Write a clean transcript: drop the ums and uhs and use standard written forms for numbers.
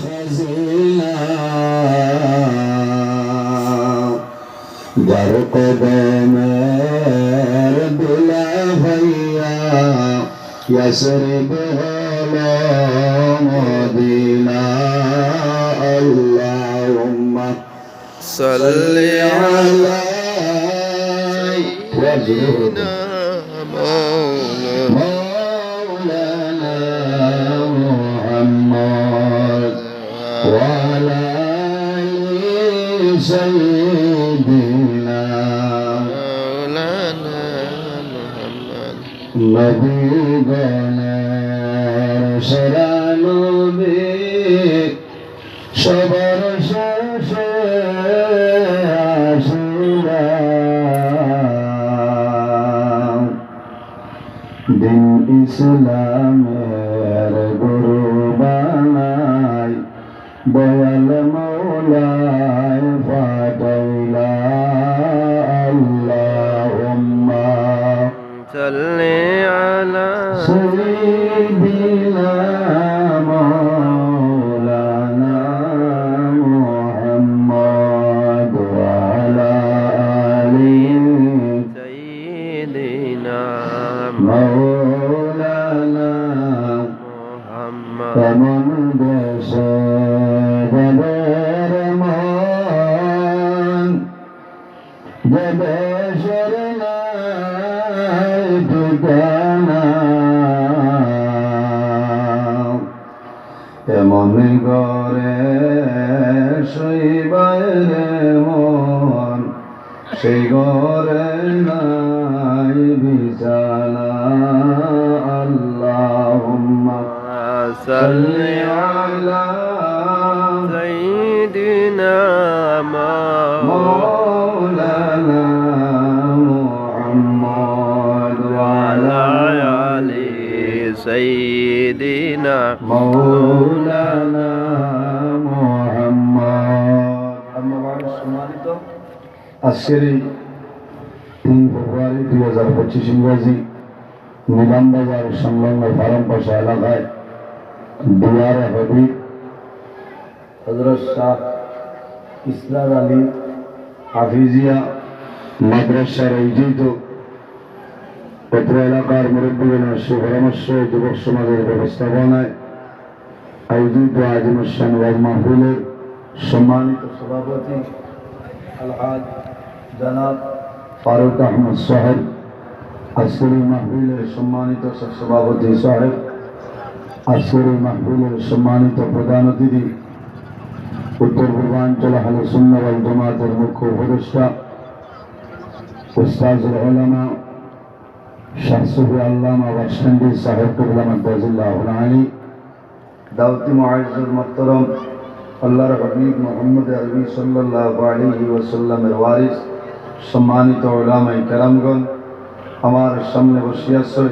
खजीना गर कदमेर दुला भैया यसरिब हलो मदीना अल्लाहुम्मा सल्लि अला सय्यिदिना मौलाना मुहम्मद व अला आलि सय्यिदिना मौलाना मुहम्मद নবীগণের সেরা নবী সবার শেষে আসিলাম দিন ইসলামের গুরু বানাই দয়াল মৌলায় পাঠাইলা আল্লাহুম্মা সাল্লি আলা সাইয়্যিদিনা মাওলানা মুহাম্মদ ওয়া আলা আলি সাইয়্যিদিনা মাওলানা মুহাম্মদ কেমন দেশে দেবের মন যে দেশের নাই ঠিকানা এমন ঘরে শৈবারে মন সেই ঘরে নাই বিছানা আল্লাহুম্মা সাল্লি আলা সাইয়্যিদিনা মাওলানা মুহাম্মদ ওয়া আলা আলি সাইয়্যিদিনা মাওলানা মুহাম্মদ আম্মা বাদ সম্মানিত আজকের এই 3 ফেব্রুয়ারি 2025 ইংরেজি নিলামবাজার সংলগ্ন ফারামপাশা এলাকায় ডিআর হাবিব হযরত শাহ ইসরার আলী হাফিজিয়া মাদ্রাসার আয়োজিত পত্র এলাকার মুরব্বীগণের সুপরামর্শ যুবক সমাজের ব্যবস্থাপনায় আয়োজিত আজিমুসান ওয়াজ মাহফিলের সম্মানিত সভাপতি আলহাজ জনাব ফারুক আহমদ সাহেব, আজকের মাহফিলের সম্মানিত সভাপতি সাহেব, আজকের মাহফিলের সম্মানিত প্রধান অতিথি উত্তর পূর্বাঞ্চল আহলে সুন্নাহ ওয়াল জামাতের মুখ্য উপদেষ্টা উস্তাজুল উলামা শাহ সুফি আল্লামা বাশকান্দি সাহেব কিবলা মাদ্দাজিল্লাহুল আলী, দাওয়াতি মুআজ্জিজ মুহতারাম আল্লাহর হাবিব মুহাম্মদ আরবি সাল্লাল্লাহু আলাইহি ওয়াসাল্লামের ওয়ারিস সম্মানিত উলামায়ে কেরামগণ, আমার সামনে বসে আছেন